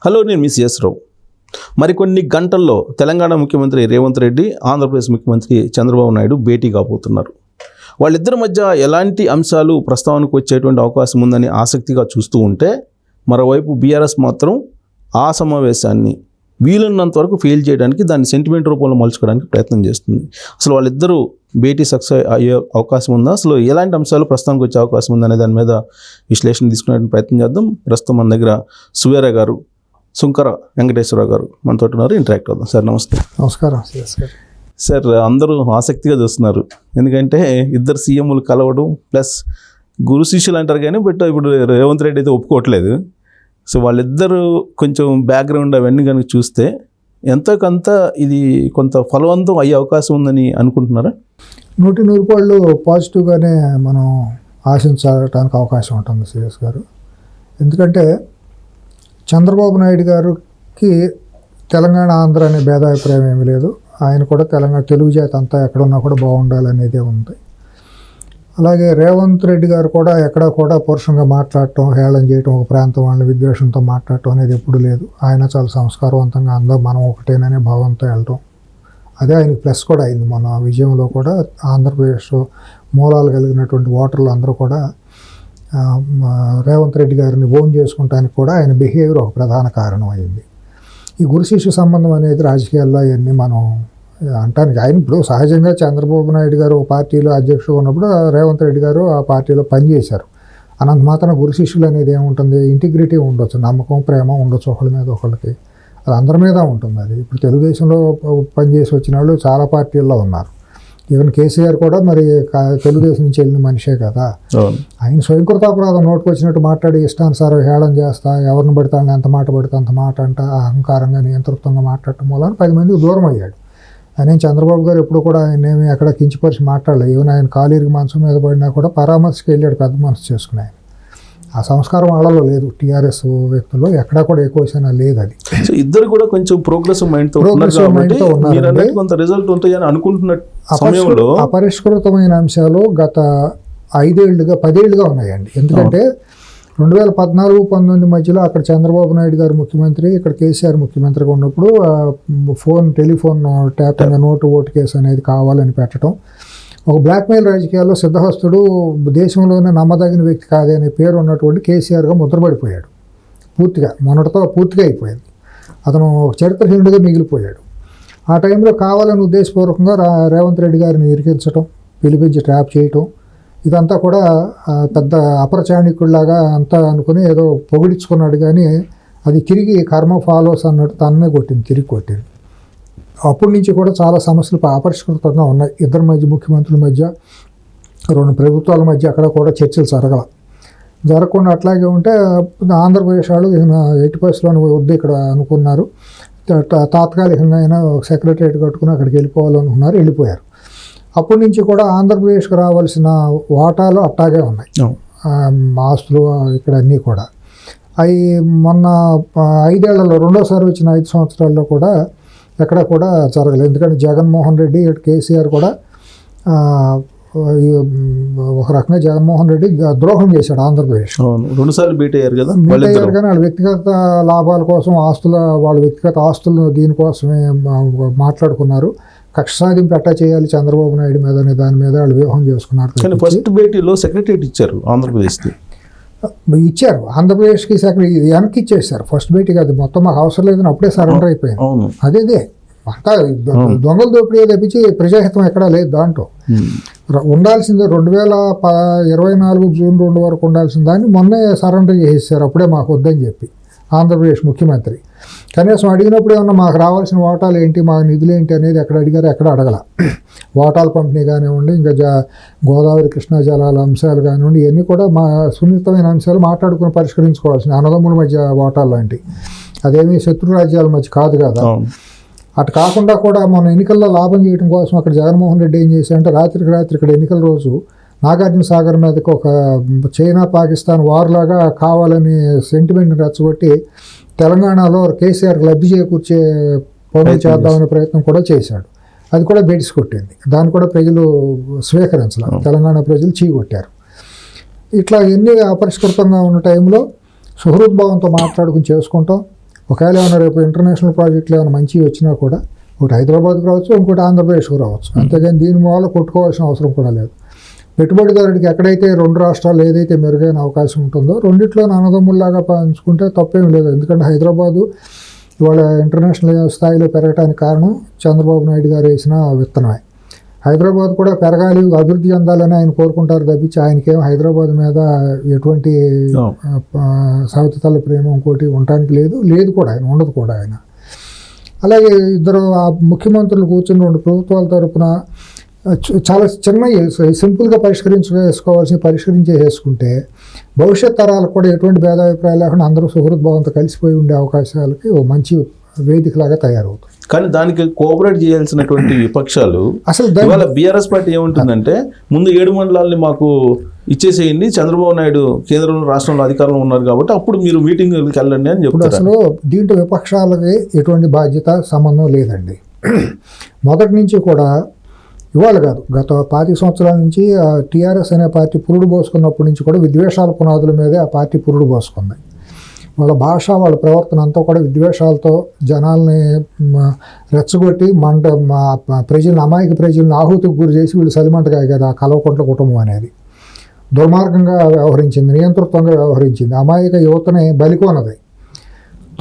Hello, నేను మీ CS రావు. మరికొన్ని గంటల్లో తెలంగాణ ముఖ్యమంత్రి రేవంత్ రెడ్డి, ఆంధ్రప్రదేశ్ ముఖ్యమంత్రి చంద్రబాబు నాయుడు భేటీ కాబోతున్నారు. వాళ్ళిద్దరి మధ్య ఎలాంటి అంశాలు ప్రస్తావనకు వచ్చేటువంటి అవకాశం ఉందని ఆసక్తిగా చూస్తూ ఉంటే, మరోవైపు బీఆర్ఎస్ మాత్రం ఆ సమావేశాన్ని వీలున్నంత వరకు ఫెయిల్ చేయడానికి, దాన్ని సెంటిమెంట్ రూపంలో మలుచుకోవడానికి ప్రయత్నం చేస్తుంది. అసలు వాళ్ళిద్దరూ భేటీ సక్సెస్ అయ్యే అవకాశం ఉందా, అసలు ఎలాంటి అంశాలు ప్రస్తుతానికి వచ్చే అవకాశం ఉందనే దాని మీద విశ్లేషణ తీసుకునే ప్రయత్నం చేద్దాం. ప్రస్తుతం మన దగ్గర సువేర గారు, సుంకర వెంకటేశ్వరరావు గారు మనతో ఉన్నారు. ఇంటరాక్ట్ అవుదాం. సార్ నమస్తే. నమస్కారం సార్. అందరూ ఆసక్తిగా చూస్తున్నారు, ఎందుకంటే ఇద్దరు సీఎంలు కలవడం ప్లస్ గురు శిష్యులు అంటారు కానీ ఇప్పుడు రేవంత్ రెడ్డి అయితే ఒప్పుకోవట్లేదు. సో వాళ్ళిద్దరూ కొంచెం బ్యాక్గ్రౌండ్ అవన్నీ కనుక చూస్తే ఎంతో కొంత ఇది కొంత ఫలవంతం అయ్యే అవకాశం ఉందని అనుకుంటున్నారా? 100% పాజిటివ్గానే మనం ఆశించడానికి అవకాశం ఉంటుంది సిఎస్ గారు. ఎందుకంటే చంద్రబాబు నాయుడు గారికి తెలంగాణ ఆంధ్ర అనే భేదాభిప్రాయం ఏమీ లేదు. ఆయన కూడా తెలుగు జాతి అంతా ఎక్కడున్నా కూడా బాగుండాలనేదే ఉంది. అలాగే రేవంత్ రెడ్డి గారు కూడా ఎక్కడా కూడా పురుషంగా మాట్లాడటం, హేళన చేయటం, ఒక ప్రాంతం వాళ్ళని విద్వేషంతో మాట్లాడటం అనేది ఎప్పుడు లేదు. ఆయన చాలా సంస్కారవంతంగా అందరూ మనం ఒకటేననే భావంతో వెళ్ళటం, అదే ఆయనకి ప్లస్ కూడా అయింది. మన విజయంలో కూడా ఆంధ్రప్రదేశ్ మూలాలు కలిగినటువంటి ఓటర్లు అందరూ కూడా రేవంత్ రెడ్డి గారిని ఓన్ చేసుకుంటానికి కూడా ఆయన బిహేవియర్ ఒక ప్రధాన కారణం అయింది. ఈ గురు శిష్యు సంబంధం అనేది రాజకీయాల్లో ఇవన్నీ మనం అంటానికి, ఆయన ఇప్పుడు సహజంగా చంద్రబాబు నాయుడు గారు ఒక పార్టీలో అధ్యక్షుడు ఉన్నప్పుడు రేవంత్ రెడ్డి గారు ఆ పార్టీలో పనిచేశారు. అనంత మాత్రం గురు శిష్యులు అనేది ఏముంటుంది, ఇంటిగ్రిటీ ఉండొచ్చు, నమ్మకం, ప్రేమ ఉండొచ్చు ఒకళ్ళ మీద ఒకళ్ళకి. అది అందరి మీద ఉంటుంది. అది ఇప్పుడు తెలుగుదేశంలో పనిచేసి వచ్చిన వాళ్ళు చాలా పార్టీల్లో ఉన్నారు. ఈవెన్ కేసీఆర్ కూడా మరి తెలుగుదేశం నుంచి వెళ్ళిన మనిషే కదా. ఆయన స్వయంకృతాపరాధం నోటుకు వచ్చినట్టు మాట్లాడి ఇష్టానుసారం హేళన చేస్తా, ఎవరిని పడతాను ఎంత మాట పడితే అంత మాట అంట, అహంకారంగా నియంతృత్వంగా మాట్లాడటం మూలన 10 మందికి దూరం అయ్యాడు. ఆయన చంద్రబాబు గారు ఎప్పుడు కూడా ఆయన ఏమి ఎక్కడ కించిపరిచి మాట్లాడలేదు. ఈవెన్ ఆయన కాలీరికి మనసు మీద పడినా కూడా పరామర్శకి వెళ్ళాడు, పెద్ద మనసు చేసుకుని. ఆయన ఆ సంస్కారం వాళ్ళలో లేదు. టీఆర్ఎస్ వ్యక్తుల్లో ఎక్కడా కూడా ఎక్కువ లేదు. అది ఇద్దరు కూడా కొంచెం ప్రోగ్రెసివ్ మైండ్తో ఉన్నారు. కొంత రిజల్ట్ ఉంటాయని అనుకుంటున్న సమయంలో అపరిష్కృతమైన అంశాలు గత 10 ఏళ్ళుగా ఉన్నాయండి. ఎందుకంటే 2014-19 మధ్యలో అక్కడ చంద్రబాబు నాయుడు గారు ముఖ్యమంత్రి, ఇక్కడ కేసీఆర్ ముఖ్యమంత్రిగా ఉన్నప్పుడు telephone tapping note vote case అనేది కావాలని పెట్టడం, ఒక బ్లాక్మెయిల్ రాజకీయాల్లో సిద్ధహస్తుడు, దేశంలోనే నమ్మదగిన వ్యక్తి కాదే అనే పేరు ఉన్నటువంటి కేసీఆర్గా ముద్రపడిపోయాడు. మొన్నటితో పూర్తిగా అయిపోయింది. అతను చరిత్రహీనుడిగా మిగిలిపోయాడు. ఆ టైంలో కావాలని ఉద్దేశపూర్వకంగా రేవంత్ రెడ్డి గారిని ఇరికించడం, పిలిపించి ట్రాప్ చేయటం, ఇదంతా కూడా పెద్ద అపరచాణికుడిలాగా అంతా అనుకుని ఏదో పొగిడించుకున్నాడు. కానీ అది తిరిగి కర్మ ఫాలోస్ అన్నట్టు తననే తిరిగి కొట్టింది. అప్పటి నుంచి కూడా చాలా సమస్యలు అపరిష్కృతంగా ఉన్నాయి. ఇద్దరి మధ్య, ముఖ్యమంత్రుల మధ్య, 2 ప్రభుత్వాల మధ్య అక్కడ కూడా చర్చలు జరగకుండా అట్లాగే ఉంటే ఆంధ్రప్రదేశ్ వాళ్ళు 80% వద్దు ఇక్కడ అనుకున్నారు. తాత్కాలికంగా అయినా సెక్రటరియట్ కట్టుకుని అక్కడికి వెళ్ళిపోవాలనుకున్నారు, వెళ్ళిపోయారు. అప్పటి నుంచి కూడా ఆంధ్రప్రదేశ్కి రావాల్సిన వాటాలు అట్టాగే ఉన్నాయి. ఆస్తులు ఇక్కడ అన్నీ కూడా అవి మొన్న 5 ఏళ్లలో రెండోసారి వచ్చిన 5 సంవత్సరాల్లో కూడా ఎక్కడ కూడా జరగలేదు. ఎందుకంటే జగన్మోహన్ రెడ్డి, కేసీఆర్ కూడా ఒక రకంగా జగన్మోహన్ రెడ్డి ద్రోహం చేశాడు ఆంధ్రప్రదేశ్. 2 సార్లు బీట్ అయ్యారు కదా. కానీ వాళ్ళ వ్యక్తిగత లాభాల కోసం వాళ్ళ వ్యక్తిగత ఆస్తులను దీనికోసమే మాట్లాడుకున్నారు. కక్ష సాధింపు ఎట్టా చేయాలి చంద్రబాబు నాయుడు మీద అనే దాని మీద వాళ్ళు వ్యూహం చేసుకున్నారు. కానీ ఫస్ట్ భేటీలో సెక్రటరియట్ ఇచ్చారు ఆంధ్రప్రదేశ్కి. ఇచ్చారు ఆంధ్రప్రదేశ్కి వెనక్కి ఇచ్చేసారు. ఫస్ట్ భేటీ కాదు, మొత్తం మాకు అవసరం లేదని అప్పుడే సరెండర్ అయిపోయింది. అదే అంతా దొంగల దోపిడీ తెప్పించి ప్రజాహితం ఎక్కడా లేదు. దాంట్లో ఉండాల్సిందే 2024 జూన్ 2 వరకు ఉండాల్సిన దాన్ని మొన్నే సరెండర్ చేసేసారు. అప్పుడే మాకు వద్దని చెప్పి ఆంధ్రప్రదేశ్ ముఖ్యమంత్రి కనీసం అడిగినప్పుడు ఏమన్నా మాకు రావాల్సిన వాటాలు ఏంటి, మాకు నిధులు ఏంటి అనేది ఎక్కడ అడిగారు, ఎక్కడ అడగల. వాటాల పంపిణీ కానివ్వండి, ఇంకా గోదావరి కృష్ణా జలాల అంశాలు కానివ్వండి, ఇవన్నీ కూడా సున్నితమైన అంశాలు మాట్లాడుకుని పరిష్కరించుకోవాల్సిన అన్నదమ్ముల మధ్య వాటాలు లాంటివి. అదేమీ శత్రు రాజ్యాల మధ్య కాదు కదా. అటు కాకుండా కూడా మన ఎన్నికల్లో లాభం చేయడం కోసం అక్కడ జగన్మోహన్ రెడ్డి ఏం చేశారంటే రాత్రికి రాత్రి ఇక్కడ ఎన్నికల రోజు నాగార్జున సాగర్ మీదకి ఒక చైనా పాకిస్తాన్ వార్లాగా కావాలని సెంటిమెంట్ని రెచ్చగొట్టి తెలంగాణలో కేసీఆర్కి లబ్ధి చేకూర్చే పనులు చేద్దామనే ప్రయత్నం కూడా చేశాడు. అది కూడా బెడిసి కొట్టింది. దాన్ని కూడా ప్రజలు స్వీకరించాలి. తెలంగాణ ప్రజలు చీకొట్టారు. ఇట్లా ఎన్ని అపరిష్కృతంగా ఉన్న టైంలో సుహృద్భావంతో మాట్లాడుకుని చేసుకుంటాం. ఒకవేళ ఏమైనా రేపు ఇంటర్నేషనల్ ప్రాజెక్టులు ఏమైనా మంచివి వచ్చినా కూడా ఒకటి హైదరాబాద్కి రావచ్చు, ఇంకోటి ఆంధ్రప్రదేశ్కి రావచ్చు. అంతేగాని దీని మూల కొట్టుకోవాల్సిన అవసరం కూడా లేదు. పెట్టుబడిదారుడికి ఎక్కడైతే 2 రాష్ట్రాలు ఏదైతే మెరుగైన అవకాశం ఉంటుందో రెండిట్లో అన్నదమ్ముల్లాగా పంచుకుంటే తప్పేం లేదు. ఎందుకంటే హైదరాబాదు ఇవాళ ఇంటర్నేషనల్ స్థాయిలో పెరగడానికి కారణం చంద్రబాబు నాయుడు గారు వేసిన విత్తనమే. హైదరాబాద్ కూడా పెరగాలి, అభివృద్ధి చెందాలని ఆయన కోరుకుంటారు తప్పించి ఆయనకేం హైదరాబాద్ మీద ఎటువంటి సవతితల ప్రేమ ఇంకోటి ఉండటానికి లేదు కూడా, ఆయన ఉండదు కూడా ఆయన. అలాగే ఇద్దరు ముఖ్యమంత్రులు కూర్చుని 2 ప్రభుత్వాల తరపున చాలా చిన్న సింపుల్గా పరిష్కరించేసుకుంటే భవిష్యత్ తరాలకు కూడా ఎటువంటి భేదాభిప్రాయాలు లేకుండా అందరూ సుహృద్భావంతో కలిసిపోయి ఉండే అవకాశాలకి ఓ మంచి వేదికలాగా తయారవుతుంది. కానీ దానికి కోఆపరేట్ చేయాల్సినటువంటి విపక్షాలు అసలు ఇవాళ బీఆర్ఎస్ పార్టీ ఏముంటుందంటే ముందు 7 మండలాల్ని మాకు ఇచ్చేసేయండి, చంద్రబాబు నాయుడు కేంద్రంలో రాష్ట్రంలో అధికారంలో ఉన్నారు కాబట్టి అప్పుడు మీరు మీటింగ్కి వెళ్ళండి అని చెప్తారు. అసలు దీంట్లో విపక్షాలకి ఎటువంటి బాధ్యత సంబంధం లేదండి. మొదటి నుంచి కూడా ఇవాళ కాదు, గత 5 సంవత్సరాల నుంచి టీఆర్ఎస్ అనే పార్టీ పురుడు పోసుకున్నప్పటి నుంచి కూడా విద్వేషాల పునాదుల మీదే ఆ పార్టీ పురుడు పోసుకుంది. వాళ్ళ భాష, వాళ్ళ ప్రవర్తన అంతా కూడా విద్వేషాలతో జనాల్ని రెచ్చగొట్టి ప్రజలను, అమాయక ప్రజలను ఆహుతికి గురి చేసి వీళ్ళు సలిమంటగా కదా ఆ కల్వకుంట్ల కుటుంబం అనేది దుర్మార్గంగా వ్యవహరించింది, నియంతృత్వంగా వ్యవహరించింది, అమాయక యువతని బలికోనది.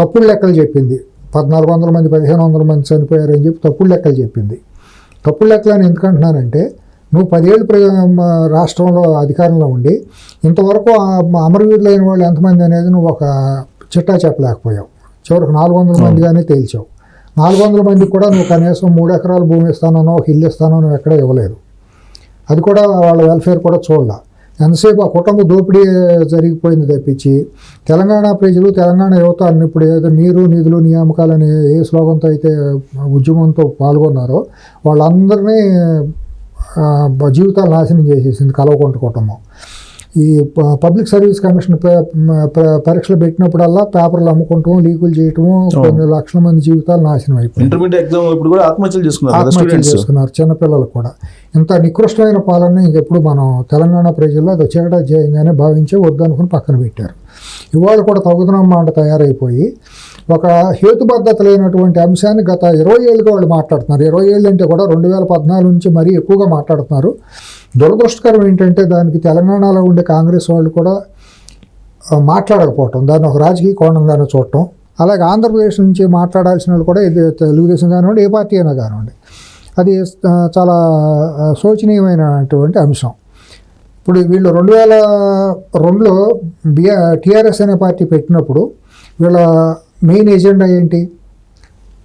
తప్పుడు లెక్కలు చెప్పింది. 1400 మంది 1500 మంది చనిపోయారని చెప్పి తప్పుడు లెక్కలు చెప్పింది. తప్పుడు లెక్కలని ఎందుకంటున్నానంటే నువ్వు 10 ఏళ్ళు రాష్ట్రంలో అధికారంలో ఉండి ఇంతవరకు అమరవీరులైన వాళ్ళు ఎంతమంది అనేది నువ్వు ఒక చిట్టా చెప్పలేకపోయావు. చివరికి 400 మందిగానే తేల్చావు. 400 మందికి కూడా నువ్వు కనీసం 3 ఎకరాల భూమి ఇస్తానో ఒక ఇల్లు ఇస్తానో నువ్వు ఎక్కడ ఇవ్వలేదు. అది కూడా వాళ్ళ వెల్ఫేర్ కూడా చూడాల. ఎంతసేపు ఆ కుటుంబ దోపిడీ జరిగిపోయింది తప్పించి తెలంగాణ ప్రజలు, తెలంగాణ యువత ఇప్పుడు ఏదో నీరు నిధులు నియామకాలని ఏ స్లోగన్తో అయితే ఉద్యమంతో పాల్గొన్నారో వాళ్ళందరినీ జీవితాలు నాశనం చేసేసింది కల్వకుంట్ల కుటుంబం. ఈ పబ్లిక్ సర్వీస్ కమిషన్ పరీక్షలు పెట్టినప్పుడల్లా పేపర్లు అమ్ముకుంటాము, లీకులు చేయటము, కొన్ని లక్షల మంది జీవితాలు నాశనం అయిపోయింది. ఇంటర్మీడియట్ ఎగ్జామ్ ఇప్పుడు కూడా ఆత్మహత్యలు చేసుకున్నారు చిన్నపిల్లలు కూడా. ఇంత నికృష్టమైన పాలన ఇంకెప్పుడు మనం తెలంగాణ ప్రజల్లో అది చీకట జయంగానే భావించే వద్దనుకుని పక్కన పెట్టారు. ఇవాళ కూడా తగుదనమ్మాట తయారైపోయి ఒక హేతుబద్ధత లేనటువంటి అంశాన్ని గత 20 ఏళ్ళుగా వాళ్ళు మాట్లాడుతున్నారు. 20 ఏళ్ళు అంటే కూడా 2014 నుంచి మరీ ఎక్కువగా మాట్లాడుతున్నారు. దురదృష్టకరం ఏంటంటే దానికి తెలంగాణలో ఉండే కాంగ్రెస్ వాళ్ళు కూడా మాట్లాడకపోవటం, దాన్ని ఒక రాజకీయ కోణంగానే చూడటం. అలాగే ఆంధ్రప్రదేశ్ నుంచి మాట్లాడాల్సిన వాళ్ళు కూడా ఇది తెలుగుదేశం కానివ్వండి, ఏ పార్టీ అయినా కానివ్వండి, అది చాలా శోచనీయమైనటువంటి అంశం. ఇప్పుడు వీళ్ళు 2002లో టీఆర్ఎస్ అనే పార్టీ పెట్టినప్పుడు వీళ్ళ మెయిన్ ఎజెండా ఏంటి?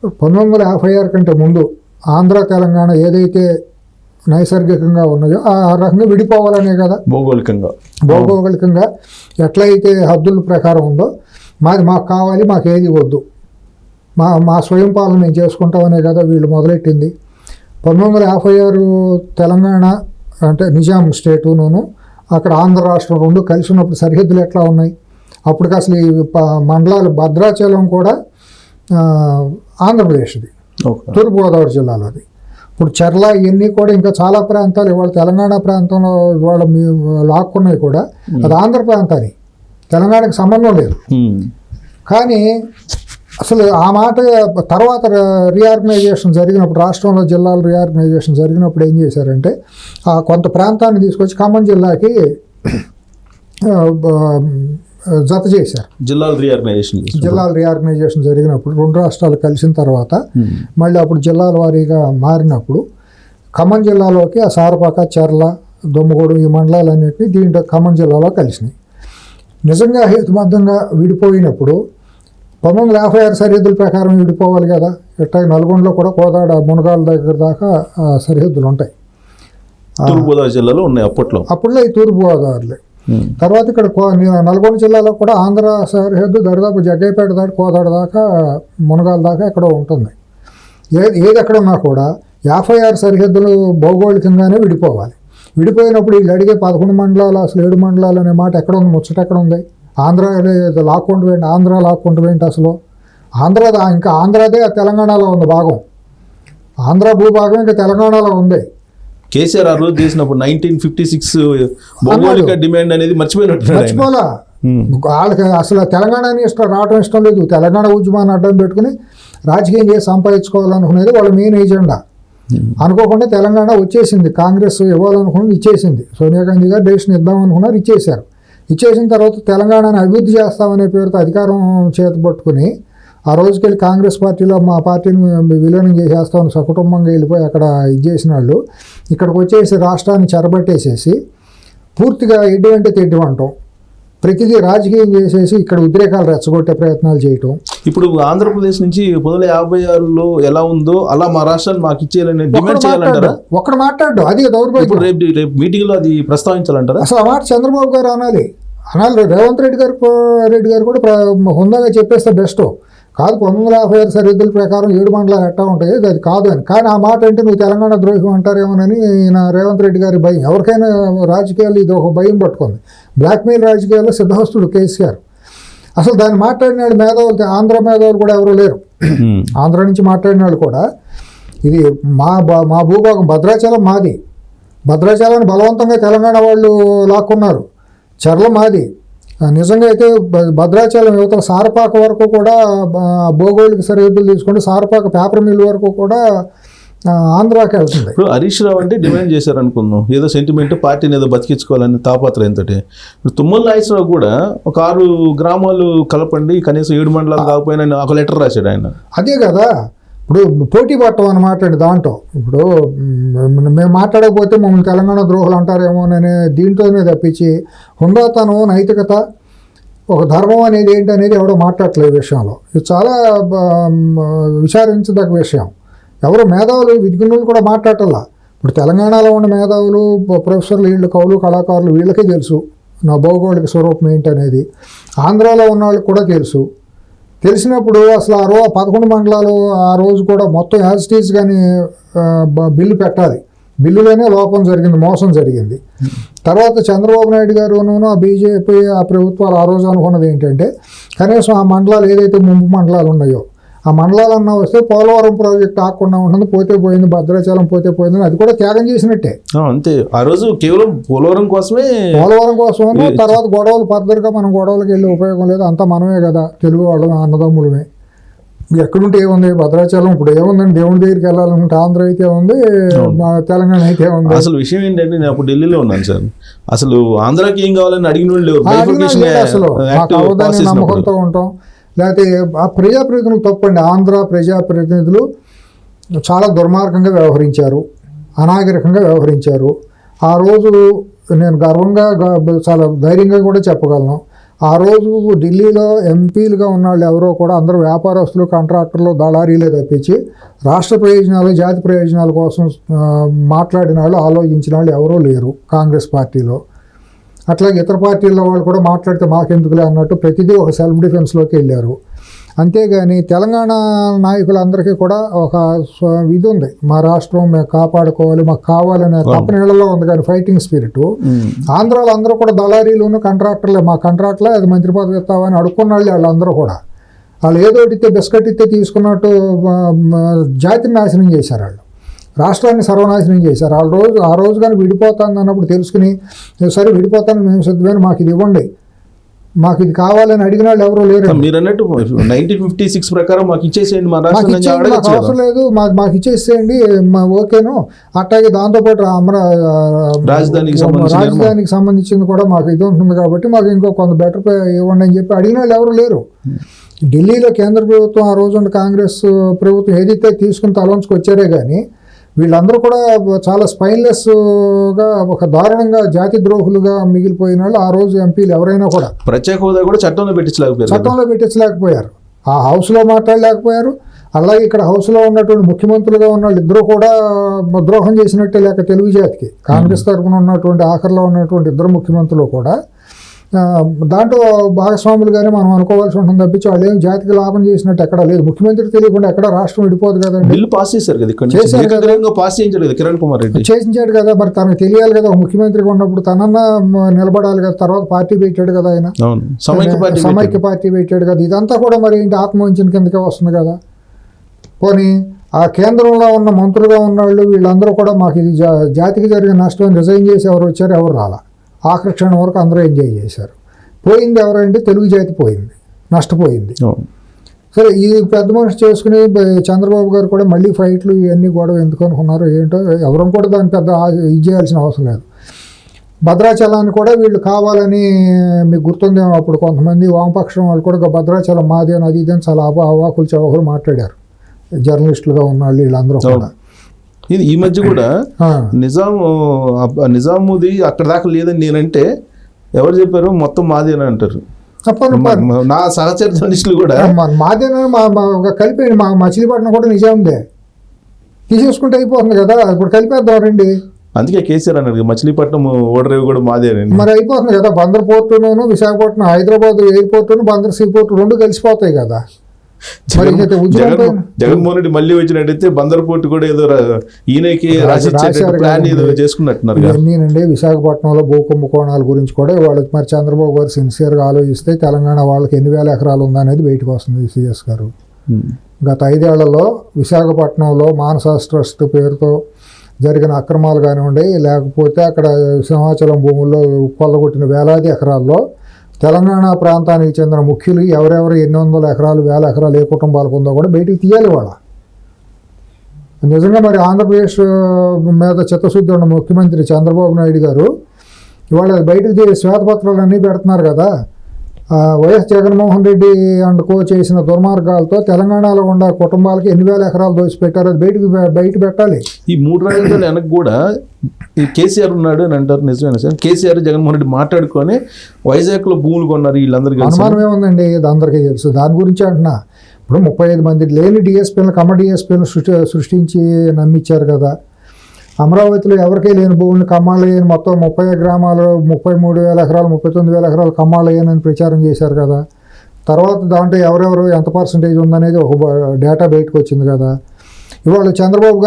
1956 కంటే ముందు ఆంధ్ర తెలంగాణ ఏదైతే నైసర్గికంగా ఉన్నాయో ఆ రకంగా విడిపోవాలనే కదా. భౌగోళికంగా ఎట్లయితే హద్దుల ప్రకారం ఉందో మాకు కావాలి, మాకు ఏది వద్దు, మా స్వయం పాలన మేము చేసుకుంటామనే కదా వీళ్ళు మొదలెట్టింది. 1956 తెలంగాణ అంటే నిజాం స్టేటును అక్కడ ఆంధ్ర రాష్ట్రం 2 కలిసి ఉన్నప్పుడు సరిహద్దులు ఎట్లా ఉన్నాయి? అప్పటికి అసలు ఈ మండలాలు భద్రాచలం కూడా ఆంధ్రప్రదేశ్ది, తూర్పుగోదావరి జిల్లాలోది. ఇప్పుడు చర్ల ఇవన్నీ కూడా ఇంకా చాలా ప్రాంతాలు ఇవాళ తెలంగాణ ప్రాంతంలో ఇవాళ లాక్కున్నాయి కూడా అది ఆంధ్ర ప్రాంతాన్ని, తెలంగాణకు సంబంధం లేదు. కానీ అసలు ఆ మాట తర్వాత రీఆర్గనైజేషన్ జరిగినప్పుడు, రాష్ట్రంలో జిల్లాల రీఆర్గనైజేషన్ జరిగినప్పుడు ఏం చేశారంటే కొంత ప్రాంతాన్ని తీసుకొచ్చి ఖమ్మం జిల్లాకి జత చేశారు. జిల్లాల రీఆర్గనైజేషన్ జరిగినప్పుడు 2 రాష్ట్రాలు కలిసిన తర్వాత మళ్ళీ అప్పుడు జిల్లాల వారీగా మారినప్పుడు ఖమ్మం జిల్లాలోకి ఆ సారపాక, చర్ల, దొమ్మగూడు ఈ మండలాలన్నింటినీ దీంట్లో ఖమ్మం జిల్లాలో కలిసినాయి. నిజంగా హేతుబద్ధంగా విడిపోయినప్పుడు 1956 సరిహద్దుల ప్రకారం విడిపోవాలి కదా. ఎట్లా నల్గొండలో కూడా కోదాడ, మునగాల దగ్గర దాకా సరిహద్దులు ఉంటాయి. తూర్పుగోదావరి జిల్లాలో ఉన్నాయి అప్పుడులో ఈ తూర్పుగోదావరిలే. తర్వాత ఇక్కడ నల్గొండ జిల్లాలో కూడా ఆంధ్ర సరిహద్దు దరిదాపు జగ్గైపేట దాటి కోదాడ దాకా, మునగాల దాకా ఎక్కడో ఉంటుంది. ఏది ఎక్కడ ఉన్నా కూడా 56 సరిహద్దులు భౌగోళికంగానే విడిపోవాలి. విడిపోయినప్పుడు వీళ్ళు అడిగే 11 మండలాలు అసలు 7 మండలాలు అనే మాట ఎక్కడ ఉంది? ముచ్చట ఎక్కడ ఉంది? ఆంధ్ర లాక్కుంటూ అసలు ఇంకా ఆంధ్రదే తెలంగాణలో ఉంది భాగం. ఆంధ్ర భూభాగం ఇంకా తెలంగాణలో ఉంది. కేసీఆర్ ఆ రోజు చేసినప్పుడు 1956 భౌగోళిక డిమాండ్ అనేది మర్చిపోలా. వాళ్ళకి అసలు తెలంగాణని రావడం ఇష్టం లేదు. తెలంగాణ ఉద్యమాన్ని అడ్డం పెట్టుకుని రాజకీయం చేసి సంపాదించుకోవాలనుకునేది వాళ్ళ మెయిన్ ఎజెండా. అనుకోకుండా తెలంగాణ వచ్చేసింది, కాంగ్రెస్ ఇవ్వాలనుకున్నది ఇచ్చేసింది. సోనియా గాంధీ గారు డెసిషన్ ఇద్దామనుకున్నారు, ఇచ్చేశారు. ఇచ్చేసిన తర్వాత తెలంగాణను అభివృద్ధి చేస్తామనే పేరుతో అధికారం చేతపట్టుకుని ఆ రోజుకెళ్ళి కాంగ్రెస్ పార్టీలో మా పార్టీని విలీనం చేసేస్తామని సకుటుంబంగా వెళ్ళిపోయి అక్కడ ఇది చేసిన వాళ్ళు ఇక్కడికి వచ్చేసి రాష్ట్రాన్ని చెరబట్టేసేసి పూర్తిగా ఎడ్డు అంటే తెడ్డు అంటాం, ప్రతిదీ రాజకీయం చేసేసి ఇక్కడ ఉద్రేకాలు రెచ్చగొట్టే ప్రయత్నాలు చేయటం. ఇప్పుడు ఆంధ్రప్రదేశ్ నుంచి 1956లో ఎలా ఉందో అలా మా రాష్ట్రాన్ని మాకు ఇచ్చేయాలని డిమాండ్ చేయాలంటారా? ఒక్కడ మాట్లాడు, అది దౌర్భాగ్యం. రేపు మీటింగ్ లో అది ప్రస్తావించాలంటారా? అసలు ఆ మాట చంద్రబాబు గారు అనాలి. రేవంత్ రెడ్డి గారు కూడా హుందాగా చెప్పేస్తే బెస్ట్ కాదు. 1956 సరిహద్దుల ప్రకారం 7 మండలాలు ఎట్టా ఉంటాయి, అది కాదు అని. కానీ ఆ మాట అంటే నువ్వు తెలంగాణ ద్రోహం అంటారేమోనని నా రేవంత్ రెడ్డి గారి భయం. ఎవరికైనా రాజకీయాలు ఇది ఒక భయం పట్టుకుంది. బ్లాక్మెయిల్ రాజకీయాల్లో సిద్ధహస్తుడు కేసీఆర్. అసలు దాన్ని మాట్లాడిన వాళ్ళు మేధావులు, ఆంధ్ర మేధావులు కూడా ఎవరూ లేరు. ఆంధ్ర నుంచి మాట్లాడిన వాళ్ళు కూడా ఇది మా భూభాగం భద్రాచలం మాది, భద్రాచలాన్ని బలవంతంగా తెలంగాణ వాళ్ళు లాక్కున్నారు, చర్ల మాది. నిజంగా అయితే భద్రాచలం యువతల సారపాక వరకు కూడా భౌగోళిక సరిహద్దులు తీసుకుంటే సారపాక పేపర్ మిల్ వరకు కూడా ఆంధ్రాకి వెళ్తుంది. ఇప్పుడు హరీష్ రావు అంటే డిమాండ్ చేశారు అనుకుందాం, ఏదో సెంటిమెంట్ పార్టీని ఏదో బతికించుకోవాలని తాపత్రయంతో. ఇప్పుడు తుమ్మల నాగేశ్వరరావు కూడా ఒక 6 గ్రామాలు కలపండి, కనీసం 7 మండలాలు కాకపోయినా ఒక లెటర్ రాశాడు ఆయన. అదే కదా ఇప్పుడు పోటీ పట్టం అన్నమాట దాంట్లో. ఇప్పుడు మేము మాట్లాడకపోతే మమ్మల్ని తెలంగాణ ద్రోహులు అంటారేమోననే దీంట్లోనే తప్పించి హుందాతనం, నైతికత, ఒక ధర్మం అనేది ఏంటి అనేది ఎవడో మాట్లాడట్లేదు ఈ విషయంలో. ఇది చాలా విచారించదగ్గ విషయం. ఎవరు మేధావులు విద్యున్నులు కూడా మాట్లాడాల. ఇప్పుడు తెలంగాణలో ఉన్న మేధావులు, ప్రొఫెసర్లు, వీళ్ళు కవులు, కళాకారులు వీళ్ళకే తెలుసు నా భౌగోళిక స్వరూపం ఏంటి అనేది. ఆంధ్రాలో ఉన్న వాళ్ళకి కూడా తెలుసు. తెలిసినప్పుడు అసలు 11 మండలాలు ఆ రోజు కూడా మొత్తం యాజ్ ఇట్ ఈజ్ కానీ బిల్లు పెట్టాలి. బిల్లులోనే లోపం జరిగింది, మోసం జరిగింది. తర్వాత చంద్రబాబు నాయుడు గారును ఆ బీజేపీ ఆ ప్రభుత్వాలు ఆ రోజు అనుకున్నది ఏంటంటే కనీసం ఆ మండలాలు ఏదైతే ముంపు మండలాలు ఉన్నాయో ఆ మండలాలన్నా వస్తే పోలవరం ప్రాజెక్ట్ ఆకుండా ఉంటుంది, పోతే పోయింది, భద్రాచలం పోతే పోయింది, అది కూడా త్యాగం చేసినట్టే. అంతే, ఆ రోజు కేవలం పోలవరం కోసమే, తర్వాత గొడవలు ఫర్దర్గా మనం గొడవలకు వెళ్ళే ఉపయోగం లేదు, అంతా మనమే కదా తెలుగు వాళ్ళం, అన్నదమ్ములమే. ఎక్కడుంటే ఏముంది భద్రాచలం, ఇప్పుడు ఏముందండి దేవుడి దగ్గరికి వెళ్ళాలనుకుంటే ఆంధ్ర అయితే ఉంది, తెలంగాణ అయితే ఉంది. అసలు విషయం ఏంటంటే నేను అప్పుడు ఢిల్లీలో ఉన్నాను సార్, అసలు ఆంధ్రాకి ఏం కావాలని అడిగిన వాళ్ళు అసలు మాకు అవదాన్ని నమ్మకంతో ఉంటాం. లేకపోతే ఆ ప్రజాప్రతినిధులు తప్పండి. ఆంధ్ర ప్రజాప్రతినిధులు చాలా దుర్మార్గంగా వ్యవహరించారు, అనాగరికంగా వ్యవహరించారు. ఆ రోజు నేను గర్వంగా చాలా ధైర్యంగా కూడా చెప్పగలను, ఆ రోజు ఢిల్లీలో ఎంపీలుగా ఉన్న వాళ్ళు ఎవరో కూడా అందరూ వ్యాపారస్తులు, కాంట్రాక్టర్లు, దళారీలే తప్పించి రాష్ట్ర ప్రయోజనాలు, జాతి ప్రయోజనాల కోసం మాట్లాడిన వాళ్ళు, ఆలోచించిన వాళ్ళు ఎవరూ లేరు కాంగ్రెస్ పార్టీలో. అట్లాగే ఇతర పార్టీల్లో వాళ్ళు కూడా మాట్లాడితే మాకెందుకులే అన్నట్టు ప్రతిదీ ఒక సెల్ఫ్ డిఫెన్స్లోకి వెళ్ళారు. అంతేగాని తెలంగాణ నాయకులందరికీ కూడా ఒక ఇది ఉంది, మా రాష్ట్రం మేము కాపాడుకోవాలి, మాకు కావాలనే తప్పనిళ్ళలో ఉంది. కానీ ఫైటింగ్ స్పిరిట్ ఆంధ్రాలో అందరూ కూడా దళారీలును, కాంట్రాక్టర్లే, మా కాంట్రాక్ట్లో అది మంత్రి పదవి ఇస్తామని అడుక్కున్న వాళ్ళు వాళ్ళందరూ కూడా. వాళ్ళు ఏదోటి ఇస్తే బిస్కెట్ ఇస్తే తీసుకున్నట్టు జాతిని నాశనం చేశారు. వాళ్ళు రాష్ట్రాన్ని సర్వనాశనం చేశారు. ఆ రోజు కానీ విడిపోతాను అన్నప్పుడు తెలుసుకుని సరే విడిపోతాను మేము సిద్ధమైన, మాకు ఇది ఇవ్వండి, మాకు ఇది కావాలని అడిగిన వాళ్ళు ఎవరో లేరు. మీరు అన్నట్టు 1956 ప్రకారం మాకు ఇచ్చేసేయండి, మా రాష్ట్రం అవసరం లేదు, మాకు ఇచ్చేసేయండి, ఓకేను. అట్లాగే దాంతోపాటు రాజధానికి సంబంధించింది కూడా మాకు ఇది ఉంటుంది కాబట్టి మాకు ఇంకో కొంత బెటర్ ఇవ్వండి అని చెప్పి అడిగిన వాళ్ళు ఎవరు లేరు. ఢిల్లీలో కేంద్ర ప్రభుత్వం ఆ రోజు కాంగ్రెస్ ప్రభుత్వం ఏదైతే తీసుకుని తలంచుకు వచ్చారే కానీ వీళ్ళందరూ కూడా చాలా స్పైన్లెస్గా, ఒక దారుణంగా జాతి ద్రోహులుగా మిగిలిపోయిన వాళ్ళు ఆ రోజు ఎంపీలు ఎవరైనా కూడా. ప్రత్యేక హోదా కూడా చట్టంలో పెట్టించలేకపోయారు, ఆ హౌస్లో మాట్లాడలేకపోయారు. అలాగే ఇక్కడ హౌస్లో ఉన్నటువంటి ముఖ్యమంత్రులుగా ఉన్న వాళ్ళు ఇద్దరు కూడా ద్రోహం చేసినట్టే లేక తెలుగు జాతికి. కాంగ్రెస్ తరఫున ఉన్నటువంటి ఆఖరిలో ఉన్నటువంటి ఇద్దరు ముఖ్యమంత్రులు కూడా దాంట్లో భాగస్వాములుగానే మనం అనుకోవాల్సి ఉంటుంది తప్పించి వాళ్ళు ఏం జాతికి లాభం చేసినట్టు ఎక్కడా లేదు. ముఖ్యమంత్రి తెలియకుండా ఎక్కడ రాష్ట్రం విడిపోదు కదండి. బిల్లు పాస్ చేశారు కదా, కిరణ్ కుమార్ రెడ్డి చేసించాడు కదా, మరి తనకు తెలియాలి కదా, ముఖ్యమంత్రిగా ఉన్నప్పుడు తనన్నా నిలబడాలి కదా. తర్వాత పార్టీ పెట్టాడు కదా ఆయన, సమైక్య పార్టీ పెట్టాడు కదా. ఇదంతా కూడా మరి ఏంటి ఆత్మవంచన కిందకే వస్తుంది కదా. పోనీ ఆ కేంద్రంలో ఉన్న మంత్రులుగా ఉన్న వాళ్ళు వీళ్ళందరూ కూడా మాకు ఇది జాతికి జరిగిన నష్టం రిజైన్ చేసి ఎవరు వచ్చారు, ఎవరు రాలా. ఆఖరి క్షణం వరకు అందరూ ఎంజాయ్ చేశారు. పోయింది ఎవరంటే తెలుగు జాతి పోయింది, నష్టపోయింది. అవును. సరే ఈ పెద్ద మనిషి చేసుకుని చంద్రబాబు గారు కూడా మళ్ళీ ఫైట్లు ఇవన్నీ గొడవ ఎందుకు అనుకున్నారు ఏంటో, ఎవరూ కూడా దాన్ని పెద్ద ఇది చేయాల్సిన అవసరం లేదు. భద్రాచలాన్ని కూడా వీళ్ళు కావాలని మీకు గుర్తుందేమో, అప్పుడు కొంతమంది వామపక్షం వాళ్ళు కూడా భద్రాచలం మాది అని అది ఇది అని చాలా అవాకులు చవాకులు మాట్లాడారు, జర్నలిస్టులుగా ఉన్న వాళ్ళు వీళ్ళందరూ కూడా. ఇది ఈ మధ్య కూడా నిజాముది అక్కడ దాకా లేదని నేనంటే ఎవరు చెప్పారు, మొత్తం మాది అని అంటారు. నా సహచర జర్నలిస్టులు కూడా మాదేనా కలిపేయండి, మచిలీపట్నం కూడా నిజాందే, తీసేసుకుంటే అయిపోతుంది కదా, ఇప్పుడు కలిపేద్దాం రండి. అందుకే కేసీఆర్ అన్నారు మచిలీపట్నం ఓడరేవి కూడా మాదే అని. మరి అయిపోతుంది కదా, బందర్ పోర్టును విశాఖపట్నం, హైదరాబాద్ ఎయిర్పోర్టును బందర్ సీ పోర్టు రెండు కలిసిపోతాయి కదా. జగన్మోహన్ రెడ్డి మళ్ళీ వచ్చినట్టయితే బందర్ పోర్టు కూడా ఏదో ఈయనకి ప్లాన్ ఏదో చేసుకున్నట్టున్నారు. ఇవన్నీనండి విశాఖపట్నంలో భూ కుంభకోణాల గురించి కూడా వాళ్ళు మరి చంద్రబాబు గారు సిన్సియర్గా ఆలోచిస్తే తెలంగాణ వాళ్ళకి ఎన్ని వేల ఎకరాలు ఉందనేది బయటకు వస్తుంది. సిఎస్ గారు గత 5 ఏళ్లలో విశాఖపట్నంలో మానస ట్రస్ట్ పేరుతో జరిగిన అక్రమాలు కానివ్వండి, లేకపోతే అక్కడ సింహాచలం భూముల్లో కొల్లగొట్టిన వేలాది ఎకరాల్లో తెలంగాణ ప్రాంతానికి చెందిన ముఖ్యులు ఎవరెవరు ఎన్ని వందల ఎకరాలు, వేల ఎకరాలు ఏ కుటుంబాలకు ఉందో కూడా బయటికి తీయాలి వాళ్ళ. నిజంగా మరి ఆంధ్రప్రదేశ్ మీద చిత్తశుద్ధి ఉన్న ముఖ్యమంత్రి చంద్రబాబు నాయుడు గారు ఇవాళ బయటకు తీసే శ్వేతపత్రాలు అన్నీ పెడుతున్నారు కదా. YS Jaganmohan Reddy and co చేసిన దుర్మార్గాలతో తెలంగాణలో ఉన్న కుటుంబాలకి ఎన్ని వేల ఎకరాలు దోచిపెట్టారు, అది బయట పెట్టాలి. ఈ 3 రాజధానులు వెనక్కి కూడా ఈ కేసీఆర్ ఉన్నాడు అని అంటారు, నిజమేనా సార్? కేసీఆర్ జగన్మోహన్ రెడ్డి మాట్లాడుకొని వైజాగ్లో భూములు కొన్నారు వీళ్ళందరికీ. అనుమానం ఏముందండి, ఇది అందరికీ తెలుసు. దాని గురించి అంటున్నా. ఇప్పుడు 35 మంది లేని డిఎస్పీలను కమ్మ డిఎస్పీలను సృష్టించి నమ్మించారు కదా. అమరావతిలో ఎవరికీ లేని భూములను కమ్మాళ్ళు లేని మొత్తం 30 గ్రామాలు 33,000 ఎకరాలు 39,000 ఎకరాలు కమ్మాళ్ళు లేనని ప్రచారం చేశారు కదా. తర్వాత దాంట్లో ఎవరెవరు ఎంత పర్సంటేజ్ ఉందనేది ఒక డేటా బయటకు వచ్చింది కదా. ఇవాళ చంద్రబాబు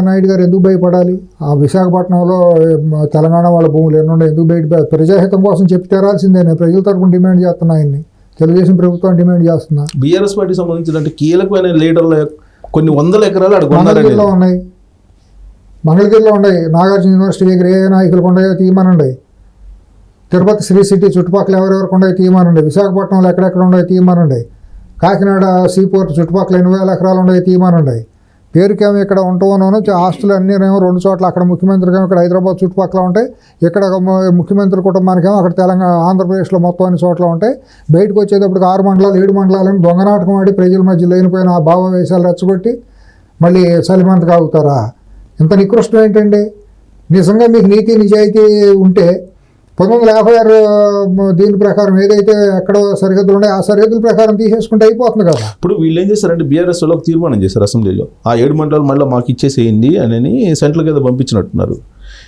నాయుడు గారు ఎందుకు భయపడాలి? ఆ విశాఖపట్నంలో తెలంగాణ వాళ్ళ భూములు ఎన్నుండే ఎందుకు ప్రజాహితం కోసం చెప్పి తెరాల్సిందే. నేను ప్రజల తరపున డిమాండ్ చేస్తున్నా, ఆయన్ని తెలుగుదేశం ప్రభుత్వం డిమాండ్ చేస్తున్నా. బీఆర్ఎస్ పార్టీ సంబంధించిన కీలకమైన లీడర్ల కొన్ని వందల ఎకరాలు మంగళగిరిలో ఉన్నాయి, మంగళగిరిలో ఉన్నాయి. నాగార్జున యూనివర్సిటీ దగ్గర ఏ నాయకులకు ఉన్నాయో తీయమనండి. తిరుపతి శ్రీ సిటీ చుట్టుపక్కల ఎవరెవరికి ఉన్నాయో తీయమనండి. విశాఖపట్నంలో ఎక్కడెక్కడ ఉన్నాయో తీయమనండి. కాకినాడ సీపోర్ట్ చుట్టుపక్కల 8,000 ఎకరాలు ఉన్నాయో తీయమనండి. పేరుకేమో ఇక్కడ ఉంటామోనో ఆస్తులు అన్నీ ఏమో 2 చోట్ల, అక్కడ ముఖ్యమంత్రికేమో ఇక్కడ హైదరాబాద్ చుట్టుపక్కల ఉంటాయి, ఇక్కడ ముఖ్యమంత్రి కుటుంబానికేమో అక్కడ తెలంగాణ ఆంధ్రప్రదేశ్లో మొత్తం అన్ని చోట్ల ఉంటాయి. బయటకు వచ్చేటప్పటికి 6 మండలాలు 7 మండలాలని దొంగనాటకం ఆడి ప్రజల మధ్య లేనిపోయిన ఆ భావవేశాలు రెచ్చగొట్టి మళ్ళీ సలిమంతగా అవుతారా? ఇంత నికృష్టం ఏంటండి? నిజంగా మీకు నీతి నిజాయితీ ఉంటే 1956 దీని ప్రకారం ఏదైతే ఎక్కడో సరిహద్దులు ఉన్నాయో ఆ సరిహద్దుల ప్రకారం తీసేసుకుంటే అయిపోతుంది కదా. ఇప్పుడు వీళ్ళు ఏం చేస్తారంటే బీఆర్ఎస్ వాళ్ళు తీర్మానం చేశారు అసెంబ్లీలో, ఆ 7 మండలాలు మళ్ళీ మాకు ఇచ్చేసేయండి అని సెంట్రల్ కింద పంపించినట్టున్నారు.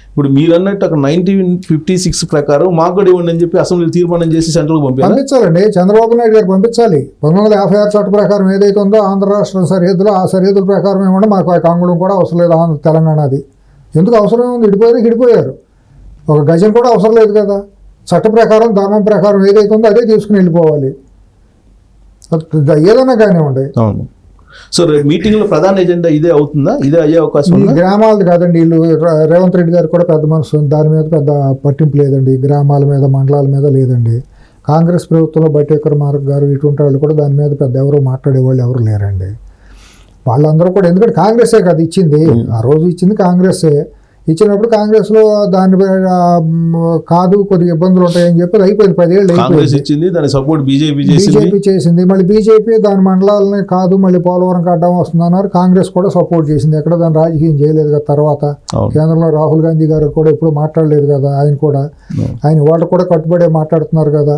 ఇప్పుడు మీరు అన్నట్టు అక్కడ 1956 ప్రకారం మాకు కూడా ఇవ్వండి అని చెప్పి అసెంబ్లీలో తీర్మానం చేసి సెంట్రల్కి పంపించాలండి. చంద్రబాబు నాయుడు గారు పంపించాలి. 1956 చట్ట ప్రకారం ఏదైతే ఉందో ఆంధ్ర రాష్ట్రం సరిహద్దులో ఆ సరిహద్దుల ప్రకారం ఏమన్నా మాకు ఆ అంగుళం కూడా అవసరం లేదు. ఆంధ్ర తెలంగాణది ఎందుకు అవసరం ఉంది? విడిపోయారు. ఒక గజం కూడా అవసరం లేదు కదా. చట్ట ప్రకారం ధర్మం ప్రకారం ఏదైతే ఉందో అదే తీసుకుని వెళ్ళిపోవాలి. ఏదైనా కానివ్వండి. అవును. సో మీటింగ్లో ప్రధాన ఎజెండా ఇదే అవుతుందా? ఇదే అయ్యే అవకాశం ఉంది? గ్రామాలది కాదండి. వీళ్ళు రేవంత్ రెడ్డి గారు కూడా పెద్ద మనసు, దాని మీద పెద్ద పట్టింపు లేదండి. గ్రామాల మీద మండలాల మీద లేదండి. కాంగ్రెస్ ప్రభుత్వంలో బట్టి విక్రమార్క గారు ఇటువంటి వాళ్ళు కూడా దాని మీద పెద్ద ఎవరు మాట్లాడేవాళ్ళు ఎవరు లేరండి. వాళ్ళందరూ కూడా, ఎందుకంటే కాంగ్రెసే కదా ఇచ్చింది, ఆ రోజు ఇచ్చింది కాంగ్రెసే. ఇచ్చినప్పుడు కాంగ్రెస్లో దాని కాదు కొద్దిగా ఇబ్బందులు ఉంటాయని చెప్పి అయిపోయింది. 10 ఏళ్ళు ఇచ్చింది, దాని సపోర్ట్ బీజేపీ చేసింది. మళ్ళీ బీజేపీ దాని మండలాలని కాదు మళ్ళీ పోలవరంకి అడ్డం వస్తుందన్నారు. కాంగ్రెస్ కూడా సపోర్ట్ చేసింది. ఎక్కడ దాని రాజకీయం చేయలేదు కదా. తర్వాత కేంద్రంలో రాహుల్ గాంధీ గారు కూడా ఎప్పుడు మాట్లాడలేదు కదా. ఆయన వాళ్ళు కూడా కట్టుబడే మాట్లాడుతున్నారు కదా.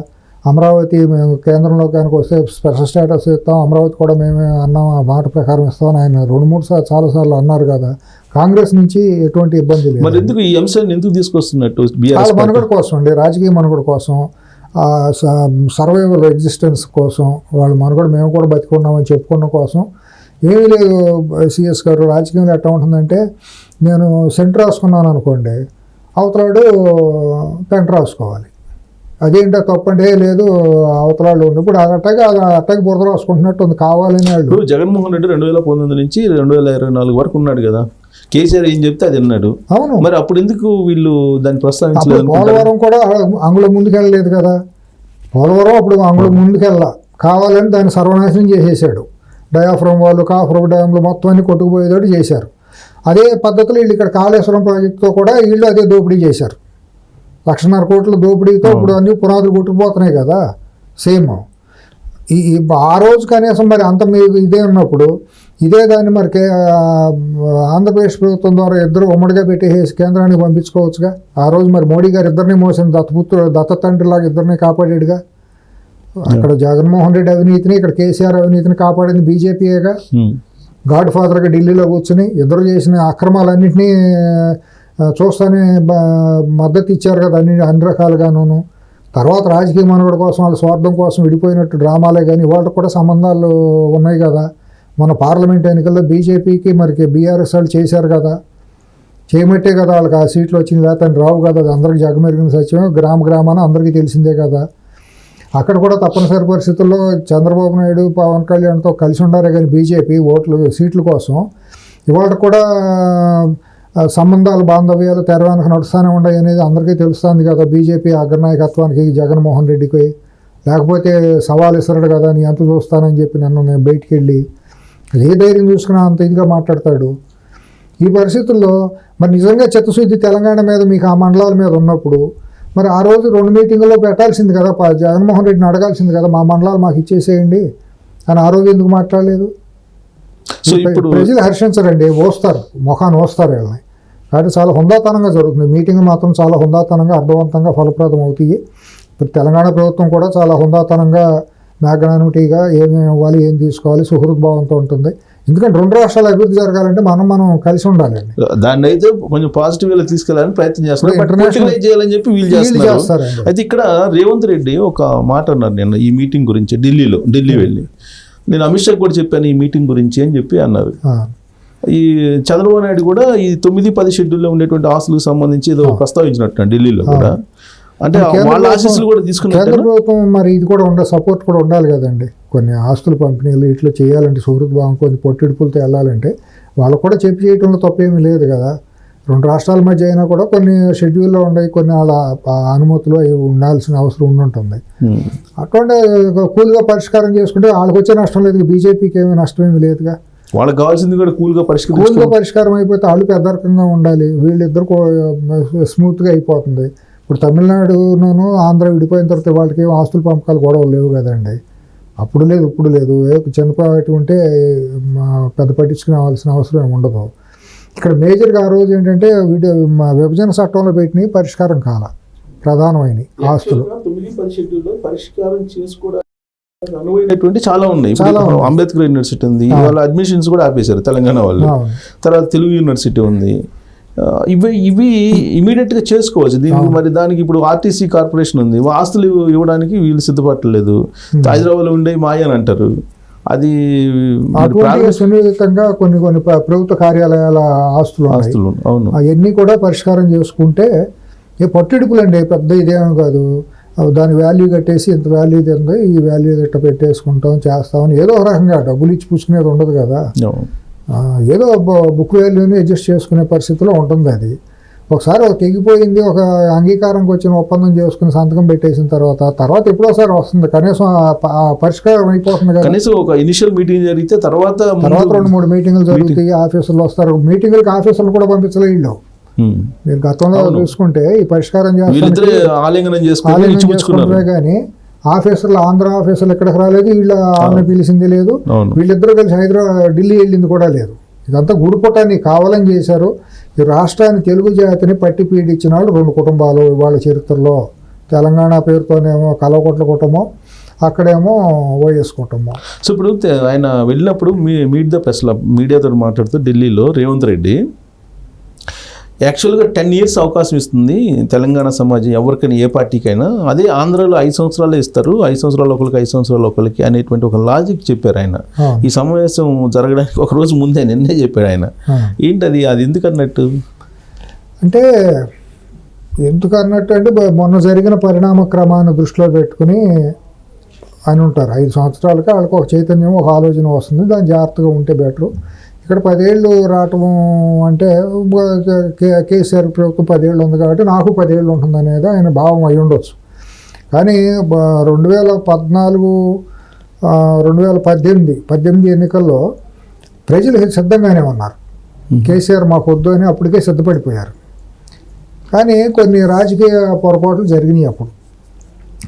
అమరావతి మేము కేంద్రంలో కనుక వస్తే స్పెషల్ స్టేటస్ ఇస్తాం, అమరావతి కూడా మేమే అన్నాం, ఆ మాట ప్రకారం ఇస్తామని ఆయన 2-3 సార్లు చాలాసార్లు అన్నారు కదా. కాంగ్రెస్ నుంచి ఎటువంటి ఇబ్బంది లేదు. మరి ఎందుకు ఈ అంశాన్ని ఎందుకు తీసుకొస్తున్నట్టు? వాళ్ళ మనుగడ కోసం అండి, రాజకీయ మనుగడ కోసం, సర్వైవల్ ఎగ్జిస్టెన్స్ కోసం, వాళ్ళ మనుగడ మేము కూడా బతికున్నామని చెప్పుకున్న కోసం. ఏమీ లేదు సిఎస్ గారు. రాజకీయంలో ఎట్లా ఉంటుందంటే, నేను సెంట్ రాసుకున్నాను అనుకోండి, అవతలాడు పెంట రాసుకోవాలి. అదేంటో తప్పంటే లేదు అవతలాళ్ళు ఉంది. ఇప్పుడు అట్టకి బురద రాసుకుంటున్నట్టు ఉంది కావాలని వాళ్ళు. జగన్మోహన్ రెడ్డి 2019 నుంచి 2024 వరకు ఉన్నాడు కదా. కేసీఆర్ ఏం చెప్తే అది అన్నాడు. అవును. మరి అప్పుడు ఎందుకు వీళ్ళు దాన్ని ప్రస్తావించలేదు? పోలవరం కూడా అంగుళం ముందుకెళ్ళలేదు కదా. పోలవరం అప్పుడు అంగుళం ముందుకెళ్ళా కావాలని దాన్ని సర్వనాశనం చేసేసాడు. డయాఫ్రమ్ వాళ్ళు కాఫ్రమ్ డ్యామ్లు మొత్తం అన్ని కొట్టుకుపోయేటట్టు చేశారు. అదే పద్ధతిలో వీళ్ళు ఇక్కడ కాళేశ్వరం ప్రాజెక్టుతో కూడా వీళ్ళు అదే దోపిడీ చేశారు. 1,50,000 కోట్ల దోపిడీతో ఇప్పుడు అన్ని పునాదులు కొట్టుకుపోతున్నాయి కదా. సేమ్ ఆ రోజు కనీసం మరి అంత మీకు ఇదే ఉన్నప్పుడు ఇదే దాన్ని మరి ఆంధ్రప్రదేశ్ ప్రభుత్వం ద్వారా ఇద్దరు ఉమ్మడిగా పెట్టేసి కేంద్రానికి పంపించుకోవచ్చుగా. ఆ రోజు మరి మోడీ గారు ఇద్దరిని మోసిన దత్త తండ్రిలాగా ఇద్దరిని కాపాడాడుగా. అక్కడ జగన్మోహన్ రెడ్డి అవినీతిని, ఇక్కడ కేసీఆర్ అవినీతిని కాపాడింది బీజేపీయేగా. గాడ్ ఫాదర్గా ఢిల్లీలో కూర్చుని ఇద్దరు చేసిన అక్రమాలన్నింటినీ చూస్తానే మద్దతు ఇచ్చారు కదా అన్ని రకాలుగాను. తర్వాత రాజకీయ మనుగడ కోసం వాళ్ళ స్వార్థం కోసం విడిపోయినట్టు డ్రామాలే కానీ వాళ్ళకి కూడా సంబంధాలు ఉన్నాయి కదా. మన పార్లమెంట్ ఎన్నికల్లో బీజేపీకి మరి బీఆర్ఎస్ వాళ్ళు చేశారు కదా, చేయమట్టే కదా వాళ్ళకి ఆ సీట్లు వచ్చింది. లేకపోతే రావు కదా, అది అందరికీ జగమెరిగిన సత్యం, గ్రామాన అందరికీ తెలిసిందే కదా. అక్కడ కూడా తప్పనిసరి పరిస్థితుల్లో చంద్రబాబు నాయుడు పవన్ కళ్యాణ్తో కలిసి ఉండారే కానీ బీజేపీ సీట్ల కోసం ఇవాళ కూడా సంబంధాలు బాంధవ్యాలు తెరవానికి నడుస్తూనే ఉన్నాయి అనేది అందరికీ తెలుస్తుంది కదా. బీజేపీ అగ్రనాయకత్వానికి జగన్మోహన్ రెడ్డికి లేకపోతే సవాల్ ఇస్తాడు కదా, నీ అంత చూస్తానని చెప్పి నన్ను నేను బయటికి వెళ్ళి ఏ ధైర్యం చూసుకున్నా అంత ఇదిగా మాట్లాడతాడు. ఈ పరిస్థితుల్లో మరి నిజంగా చిత్తశుద్ధి తెలంగాణ మీద మీకు ఆ మండలాల మీద ఉన్నప్పుడు మరి ఆ రోజు 2 మీటింగుల్లో పెట్టాల్సింది కదా, జగన్మోహన్ రెడ్డిని అడగాల్సింది కదా, మా మండలాలు మాకు ఇచ్చేసేయండి అని. ఆ రోజు ఎందుకు మాట్లాడలేదు? సో ఇప్పుడు ప్రజలు హర్షించరండి, వస్తారు ముఖాన్ని వస్తారు వీళ్ళని. కాబట్టి చాలా హుందాతనంగా జరుగుతుంది మీటింగ్ మాత్రం, చాలా హుందాతనంగా అర్థవంతంగా ఫలప్రదం అవుతాయి. ఇప్పుడు తెలంగాణ ప్రభుత్వం కూడా చాలా హుందాతనంగా మ్యాగ్నానిటీగా ఏమేమి ఇవ్వాలి, ఏం తీసుకోవాలి, సుహృద్భావంతో ఉంటుంది. ఎందుకంటే 2 రాష్ట్రాల అభివృద్ధి జరగాలంటే మనం కలిసి ఉండాలండి. దాన్ని అయితే కొంచెం పాజిటివ్ వేలో తీసుకెళ్లాలని ప్రయత్నం చేస్తున్నారు, ఇంటర్నేషనల్ చేయాలని చెప్పి వీళ్ళు చేస్తారు. అయితే ఇక్కడ రేవంత్ రెడ్డి ఒక మాట అన్నారు నిన్న ఈ మీటింగ్ గురించి. ఢిల్లీ వెళ్ళి నేను అమిత్ షా కూడా చెప్పాను ఈ మీటింగ్ గురించి అని చెప్పి అన్నారు. ఈ చంద్రబాబు నాయుడు కూడా ఈ 9-10 షెడ్యూల్లో ఉండేటువంటి ఆస్తులకు సంబంధించి ఏదో ప్రస్తావించినట్టు ఢిల్లీలో కూడా. అంటే వాళ్ళ ఆశీస్సులు కూడా తీసుకున్నారు కేంద్ర ప్రభుత్వం. మరి ఇది కూడా సపోర్ట్ కూడా ఉండాలి కదండి. కొన్ని ఆస్తుల పంపిణీలు ఇట్లా చేయాలంటే సుహృద్భావం కొన్ని పొట్టిడుపులతో వెళ్ళాలంటే వాళ్ళకు కూడా చెప్పి చేయడంలో తప్పేమీ లేదు కదా. 2 రాష్ట్రాల మధ్య అయినా కూడా కొన్ని షెడ్యూల్లో ఉన్నాయి, కొన్ని వాళ్ళ అనుమతులు అవి ఉండాల్సిన అవసరం ఉంటుంది. అటువంటి కూల్గా పరిష్కారం చేసుకుంటే వాళ్ళకి వచ్చే నష్టం లేదు, బీజేపీకి ఏమీ నష్టమేమి లేదుగా. వాళ్ళకి కావాల్సింది కూడా కూల్గా పరిష్కారం అయిపోతే వాళ్ళు పెద్దరకంగా ఉండాలి, వీళ్ళిద్దరు స్మూత్గా అయిపోతుంది. ఇప్పుడు తమిళనాడును ఆంధ్ర విడిపోయిన తర్వాత వాళ్ళకి ఆస్తుల పంపకాలు గొడవలు లేవు కదండి. అప్పుడు లేదు ఇప్పుడు లేదు. చనిపోయేటి ఉంటే పెద్ద పట్టించుకోవాల్సిన అవసరం ఉండదు. ఇక్కడ మేజర్గా ఆ రోజు ఏంటంటే విభజన చట్టంలో పెట్టిన పరిష్కారం కాల ప్రధానమైన ఆస్తులు 9-10 షెడ్యూల్లో పరిష్కారం చేసుకోవడానికి అనువైనటువంటి చాలా ఉన్నాయి. అంబేద్కర్ యూనివర్సిటీ ఉంది, వాళ్ళ అడ్మిషన్స్ కూడా ఆపేశారు తెలంగాణ వాళ్ళు. తర్వాత తెలుగు యూనివర్సిటీ ఉంది. ఇవి ఇమీడియట్గా చేసుకోవచ్చు. దీనికి మరి దానికి ఇప్పుడు ఆర్టీసీ కార్పొరేషన్ ఉంది, ఆస్తులు ఇవ్వడానికి వీళ్ళు సిద్ధపడలేదు. హైదరాబాద్లో ఉండే మాయ అని అంటారు. అది సున్నితంగా కొన్ని ప్రభుత్వ కార్యాలయాల ఆస్తులు అవును, అవన్నీ కూడా పరిష్కారం చేసుకుంటే పట్టిడుపులండి, పెద్ద ఇదేమో కాదు. దాని వాల్యూ కట్టేసి ఇంత వాల్యూ తింది, ఈ వాల్యూ గట్ట పెట్టేసుకుంటాం చేస్తామని ఏదో ఒక రకంగా డబ్బులు ఇచ్చి పుచ్చుకునేది ఉండదు కదా. ఏదో బుక్ వాల్యూని అడ్జస్ట్ చేసుకునే పరిస్థితిలో ఉంటుంది. అది ఒకసారి తెగిపోయింది, ఒక అంగీకారంకి వచ్చిన ఒప్పందం చేసుకుని సంతకం పెట్టేసిన తర్వాత ఎప్పుడోసారి వస్తుంది, కనీసం పరిష్కారం అయిపోతుంది కదా. కనీసం ఒక ఇనిషియల్ మీటింగ్ జరిగితే తర్వాత 2-3 మీటింగులు జరుగుతాయి, ఆఫీసులు వస్తారు. మీటింగులకి ఆఫీసులు కూడా పంపించలే వీళ్ళు. మీరు గతంలో చూసుకుంటే ఈ పరిష్కారం చేసుకుంటే కానీ ఆఫీసర్లు ఆంధ్ర ఆఫీసర్లు ఎక్కడికి రాలేదు, వీళ్ళ ఆమె పిలిచింది లేదు, వీళ్ళిద్దరూ కలిసి ఢిల్లీ వెళ్ళింది కూడా లేదు. ఇదంతా గుడిపుటాన్ని కావాలని చేశారు. ఈ రాష్ట్రాన్ని తెలుగు జాతిని పట్టి పీడించిన వాళ్ళు 2 కుటుంబాలు వాళ్ళ చరిత్రలో. తెలంగాణ పేరుతోనేమో కల్వకుట్ల కుటుంబం, అక్కడేమో వైఎస్ కుటుంబం. సో ఇప్పుడు ఆయన వెళ్ళినప్పుడు మీట్ ద ప్రెస్లో మీడియాతో మాట్లాడుతూ ఢిల్లీలో రేవంత్ రెడ్డి యాక్చువల్గా 10 years అవకాశం ఇస్తుంది తెలంగాణ సమాజం ఎవరికైనా, ఏ పార్టీకైనా. అదే ఆంధ్రాలో 5 సంవత్సరాలే ఇస్తారు, 5 సంవత్సరాలు ఒకరికి 5 సంవత్సరాలు ఒకరికి అనేటువంటి ఒక లాజిక్ చెప్పారు ఆయన. ఈ సమావేశం జరగడానికి ఒక రోజు ముందే నిన్నే చెప్పాడు ఆయన. ఏంటది, అది ఎందుకు అన్నట్టు? అంటే ఎందుకు అన్నట్టు అంటే మొన్న జరిగిన పరిణామ క్రమాన్ని దృష్టిలో పెట్టుకుని అని ఉంటారు. 5 సంవత్సరాలకి వాళ్ళకి ఒక చైతన్యం, ఒక ఆలోచన వస్తుంది, దాన్ని జాగ్రత్తగా ఉంటే బెటరు. ఇక్కడ 10 ఏళ్ళు రావటం అంటే కేసీఆర్ ప్రభుత్వం 10 ఏళ్ళు ఉంది కాబట్టి నాకు 10 ఏళ్ళు ఉంటుంది అనేది ఆయన భావం అయి ఉండొచ్చు. కానీ 2014 2018 ఎన్నికల్లో ప్రజలు సిద్ధంగానే ఉన్నారు. కేసీఆర్ మాకు వద్దు అని అప్పటికే సిద్ధపడిపోయారు. కానీ కొన్ని రాజకీయ పొరపాట్లు జరిగినాయి. అప్పుడు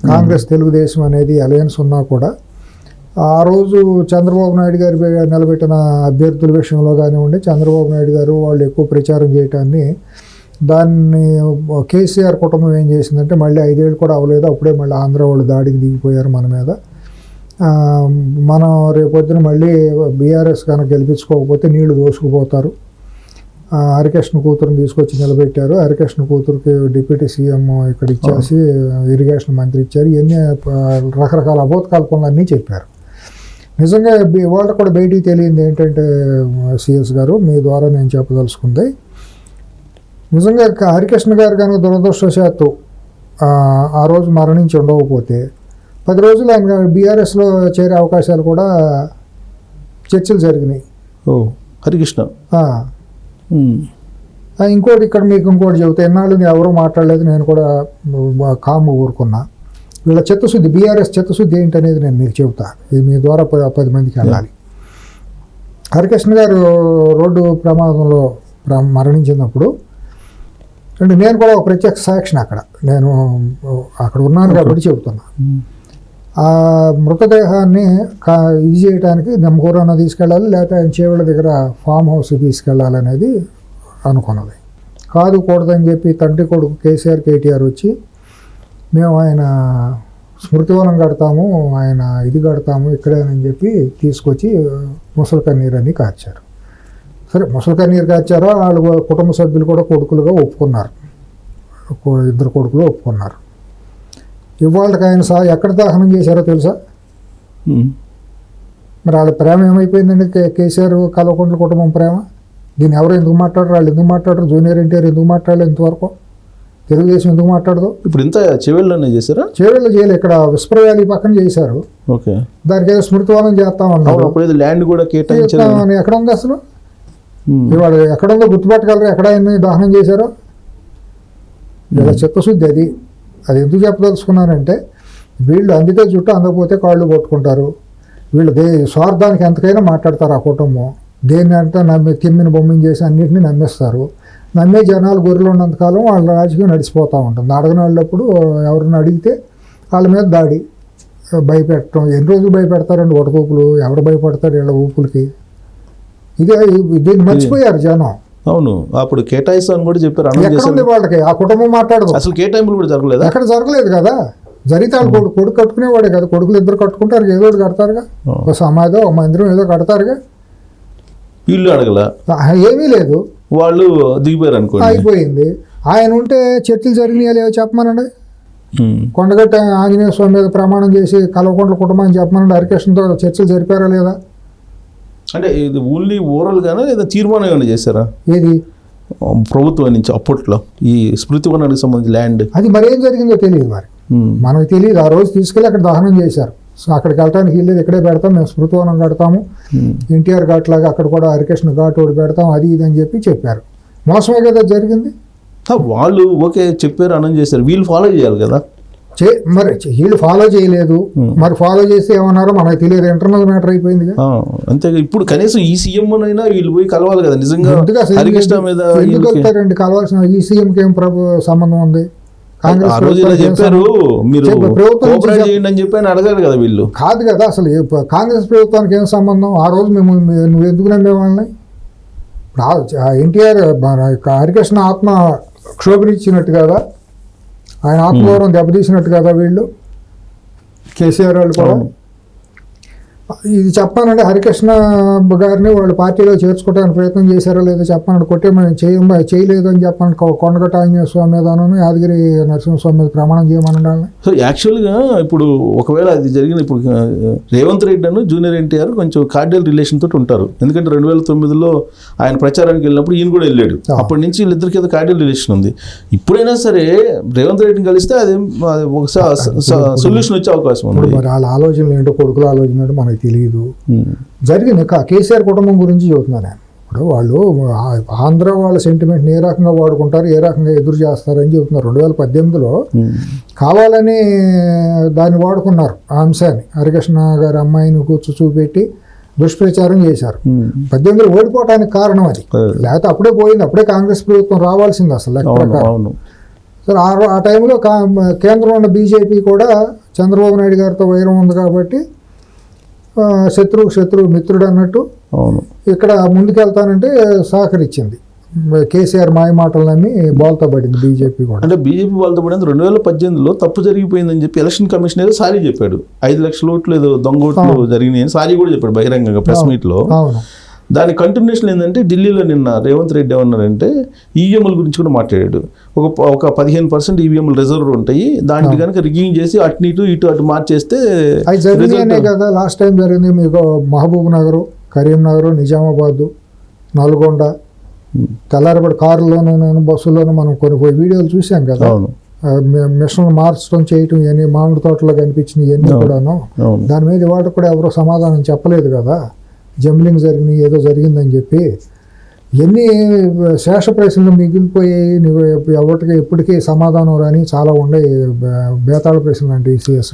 కాంగ్రెస్ తెలుగుదేశం అనేది అలయన్స్ ఉన్నా కూడా ఆ రోజు చంద్రబాబు నాయుడు గారు నిలబెట్టిన అభ్యర్థుల విషయంలో కానివ్వండి, చంద్రబాబు నాయుడు గారు వాళ్ళు ఎక్కువ ప్రచారం చేయటాన్ని దాన్ని కేసీఆర్ కుటుంబం ఏం చేసిందంటే మళ్ళీ 5 ఏళ్ళు కూడా అవ్వలేదు, అప్పుడే మళ్ళీ ఆంధ్ర వాళ్ళు దాడికి దిగిపోయారు మన మీద. మనం రేపొద్దున మళ్ళీ బీఆర్ఎస్ కనుక గెలిపించుకోకపోతే నీళ్లు దోసుకుపోతారు. హరికృష్ణ కూతురుని తీసుకొచ్చి నిలబెట్టారు. హరికృష్ణ కూతురుకి డిప్యూటీ సీఎం ఇక్కడ ఇచ్చేసి ఇరిగేషన్ మంత్రి ఇచ్చారు. ఇవన్నీ రకరకాల అబోధకాల పనులన్నీ చెప్పారు. నిజంగా వాళ్ళకు కూడా బయటికి తెలియంది ఏంటంటే సిఎస్ గారు మీ ద్వారా నేను చెప్పదలుచుకుంది, నిజంగా హరికృష్ణ గారు కనుక దురదృష్టవశాత్తు ఆ రోజు మరణించి ఉండకపోతే 10 రోజులు ఆయన బీఆర్ఎస్లో చేరే అవకాశాలు కూడా చర్చలు జరిగినాయి. హరికృష్ణ ఇంకోటి ఇక్కడ మీకు ఇంకోటి చెబుతా, ఎన్నాళ్ళు ఎవరూ మాట్లాడలేదు, నేను కూడా కాము ఊరుకున్నా. వీళ్ళ చిత్తశుద్ధి, బీఆర్ఎస్ చిత్తశుద్ధి ఏంటనేది నేను మీకు చెబుతా. ఇది మీ ద్వారా 10 మందికి వెళ్ళాలి. హరికృష్ణ గారు రోడ్డు ప్రమాదంలో మరణించినప్పుడు అంటే నేను కూడా ఒక ప్రత్యక్ష సాక్షిని నేను అక్కడ ఉన్నాను కాబట్టి చెబుతున్నా. ఆ మృతదేహాన్ని ఇది చేయడానికి నెమ్మకూరన్న తీసుకెళ్ళాలి, లేకపోతే ఆయన చేవళ్ళ దగ్గర ఫామ్ హౌస్కి తీసుకెళ్ళాలనేది అనుకున్నది. కూడదని చెప్పి తండ్రి కొడుకు కేసీఆర్ కేటీఆర్ వచ్చి మేము ఆయన స్మృతివనం కడతాము, ఆయన ఇది కడతాము ఇక్కడేనని చెప్పి తీసుకొచ్చి ముసలి కన్నీరని కార్చారు. సరే, ముసలి కన్నీరు కార్చారో వాళ్ళు కుటుంబ సభ్యులు కూడా కొడుకులుగా ఒప్పుకున్నారు, 2 కొడుకులు ఒప్పుకున్నారు. ఇవాళకి ఆయన ఎక్కడ దహనం చేశారో తెలుసా? మరి వాళ్ళ ప్రేమ ఏమైపోయిందండి? కేసీఆర్ కల్వకుంట్ల కుటుంబం ప్రేమ. దీన్ని ఎవరు ఎందుకు మాట్లాడరు? వాళ్ళు ఎందుకు మాట్లాడరు? జూనియర్ ఎన్టీఆర్ ఎందుకు మాట్లాడలేదు ఇంతవరకు? తెలుగుదేశం ఎందుకు మాట్లాడదు? ఇప్పుడు ఇంత చెవెళ్ళలోనే చేశారా? చెవెళ్ళలో చేయలేదు, ఇక్కడ విస్పర్ వ్యాలీ పక్కన చేశారు. ఓకే, దానికి ఏదో స్మృతివనం చేస్తామన్నారు. ల్యాండ్ కూడా కేటాయించారు. ఎక్కడ ఉంది అసలు? ఇవాళ ఎక్కడ ఉందో గుర్తుపెట్టగలరు ఎక్కడ ఆయన్ని దహనం చేశారో? ఇలా చిత్తశుద్ధి అది. అది ఎందుకు చెప్పదలుచుకున్నానంటే వీళ్ళు అందితే చుట్టూ అందకపోతే కాళ్ళు కొట్టుకుంటారు. వీళ్ళు స్వార్థానికి ఎంతకైనా మాట్లాడతారు. ఆ కుటుంబం దేన్ని అంటే తిమ్మిని బొమ్మిని చేసి అన్నింటినీ నమ్మేస్తారు. నమ్మే జనాలు గొర్రెలు ఉన్నంతకాలం వాళ్ళ రాజకీయం నడిచిపోతూ ఉంటుంది. అడగని వాళ్ళప్పుడు ఎవరిని అడిగితే వాళ్ళ మీద దాడి, భయపెట్టడం. ఎన్ని రోజులు భయపెడతారండి వడకూపులు? ఎవరు భయపడతారు వీళ్ళ ఊపులకి? దీన్ని మర్చిపోయారు జనం. అవును, అప్పుడు కేటాయిస్తాను కూడా చెప్పారు. ఎక్కడ ఉంది వాళ్ళకి? ఆ కుటుంబం మాట్లాడదు. అసలు కేటాయింపులు కూడా జరగలేదు. ఎక్కడ జరగలేదు కదా. జరిగితే వాళ్ళు కొడుకు కట్టుకునేవాడే కదా. కొడుకులు 2 కట్టుకుంటారు, ఏదో ఒకటి కడతారుగా. ఒక సమాధం, ఒక మందిరం ఏదో కడతారుగా. వీళ్ళు అడగల, ఏమీ లేదు, వాళ్ళు దిగిపోయారు అనుకో. అయిపోయింది. ఆయన ఉంటే చర్చలు జరిగినాయా లేవో చెప్పమనండి. కొండగట్ట ఆంజనేయ స్వామి మీద ప్రమాణం చేసి కల్వకుంట్ల కుటుంబాన్ని చెప్పమనండి. హరికృష్ణతో చర్చలు జరిపారా లేదా? అంటే ఇది ఓన్లీ ఓరల్ గానా లేదా తీర్మానం ఏమైనా చేశారా? ఏది ప్రభుత్వం నుంచి అప్పట్లో ఈ స్మృతివనానికి సంబంధించి ల్యాండ్ అది మరి ఏం జరిగిందో తెలియదు. మరి మనకు తెలియదు. ఆ రోజు తీసుకెళ్ళి అక్కడ దహనం చేశారు. సో అక్కడికి వెళ్ళడానికి వెళ్ళేది ఇక్కడే పెడతాం, మేము స్మృతివనం కడతాము, ఎన్టీఆర్ ఘాట్ లాగా అక్కడ కూడా హరికృష్ణ ఘాట్ ఒకటి పెడతాం, అది ఇది అని చెప్పారు. మోసమే కదా జరిగింది. వాళ్ళు ఓకే చెప్పారు, అనౌన్స్ చేశారు, వీళ్ళు ఫాలో చేయాలి కదా. మరి వీళ్ళు ఫాలో చేయలేదు. మరి ఫాలో చేస్తే ఏమన్నారో మనకు తెలియదు. ఇంటర్నల్ మ్యాటర్ అయిపోయింది. అంతే. ఇప్పుడు కనీసం ఈ సీఎం అయినా వీళ్ళు పోయి కలవాలి కదా. నిజంగా హరికృష్ణ మీద ఎందుకు వెళ్తారండి కలవాల్సిన? ఈ సీఎంకి ఏం సంబంధం ఉంది? కాంగ్రెస్ చెప్పారు మీరు కోఆపరేట్ చేయండి అని చెప్పి అడగారు కదా వీళ్ళు. కాదు కదా, అసలు కాంగ్రెస్ ప్రభుత్వానికి ఏం సంబంధం? ఆ రోజు నువ్వు ఎందుకు నమ్మేవాళ్ళని? ఎన్టీఆర్ హరికృష్ణ ఆత్మ క్షోభనిచ్చినట్టు కదా, ఆయన ఆత్మగౌరవం దెబ్బతీసినట్టు కదా వీళ్ళు కేసీఆర్ వాళ్ళు కూడా. ఇది చెప్పానంటే హరికృష్ణ గారిని వాళ్ళు పార్టీలో చేర్చుకోవడానికి ప్రయత్నం చేశారో లేదో చెప్పానంటే కొట్టే మనం చేయలేదు అని చెప్పాను. కొండగట్ట ఆంజనేయ స్వామి మీదను యాదగిరి నరసింహస్వామి మీద ప్రమాణం చేయమని. సో యాక్చువల్గా ఇప్పుడు ఒకవేళ అది జరిగిన ఇప్పుడు రేవంత్ రెడ్డి అను జూనియర్ ఎన్టీఆర్ కొంచెం కార్డియల్ రిలేషన్ తోటి ఉంటారు. ఎందుకంటే 2009లో ఆయన ప్రచారానికి వెళ్ళినప్పుడు ఈయన కూడా వెళ్ళాడు. అప్పటి నుంచి వీళ్ళిద్దరికి ఏదో కార్డియల్ రిలేషన్ ఉంది. ఇప్పుడైనా సరే రేవంత్ రెడ్డిని కలిస్తే అది ఒక సొల్యూషన్ వచ్చే అవకాశం ఉంది. మరి వాళ్ళ ఆలోచనలు ఏంటో, కొడుకుల ఆలోచన ఏంటో మనకు తెలియదు. జరిగింది కేసీఆర్ కుటుంబం గురించి చెబుతున్నాను నేను. ఇప్పుడు వాళ్ళు ఆంధ్ర వాళ్ళ సెంటిమెంట్ని ఏ రకంగా వాడుకుంటారు, ఏ రకంగా ఎదురు చేస్తారని చెబుతున్నారు. 2018లో కావాలని దాన్ని వాడుకున్నారు, ఆ అంశాన్ని. హరికృష్ణ గారి అమ్మాయిని చూపెట్టి దుష్ప్రచారం చేశారు. 18లో ఓడిపోవడానికి కారణం అది. లేకపోతే అప్పుడే పోయింది, అప్పుడే కాంగ్రెస్ ప్రభుత్వం రావాల్సింది అసలు లెక్క ప్రకారం. సరే ఆ టైంలో కేంద్రంలో ఉన్న బీజేపీ కూడా చంద్రబాబు నాయుడు గారితో వైరం ఉంది కాబట్టి శత్రువు మిత్రుడు అన్నట్టు ఇక్కడ ముందుకెళ్తానంటే సహకరించింది. కేసీఆర్ మాయ మాటలన్నీ బోల్తా పడింది బీజేపీ కూడా. అంటే బీజేపీ బోల్తా పడింది. 2018లో తప్పు జరిగిపోయిందని చెప్పి ఎలక్షన్ కమిషన్ ఏదో సారీ చెప్పాడు. 5 లక్షల ఓట్లు ఏదో దొంగ ఓట్లు జరిగినాయి సారీ కూడా చెప్పాడు బహిరంగంగా ప్రెస్ మీట్లో. అవును. దాని కంటిన్యూషన్ ఏంటంటే ఢిల్లీలో నిన్న రేవంత్ రెడ్డి ఏమన్నారంటే ఈవీఎంల గురించి కూడా మాట్లాడాడు. ఒక 15% ఈవీఎంలు రిజర్వ్ ఉంటాయి, దానికి కనుక రిగ్గింగ్ చేసి అటు ఇటు మార్చేస్తే అది జరిగినాయి కదా. లాస్ట్ టైం జరిగింది మీకు మహబూబ్ నగర్, కరీంనగర్, నిజామాబాద్, నల్గొండ, తెల్లారిపడి కారులోనూ బస్సుల్లోనూ మనం కొన్ని వీడియోలు చూసాం కదా. మిషన్లు మార్చడం చేయటం ఇవన్నీ మామిడి తోటలో కనిపించినవి ఇవన్నీ కూడాను. దాని మీద ఇవాళ కూడా ఎవరో సమాధానం చెప్పలేదు కదా. జంబ్లింగ్ జరిగినాయి, ఏదో జరిగిందని చెప్పి ఎన్ని శేష ప్రశ్నలు మిగిలిపోయాయి. ఎవరికి ఎప్పటికీ సమాధానం రాని చాలా ఉండే బేతాళ ప్రశ్నలు అంటే ఈసీఎస్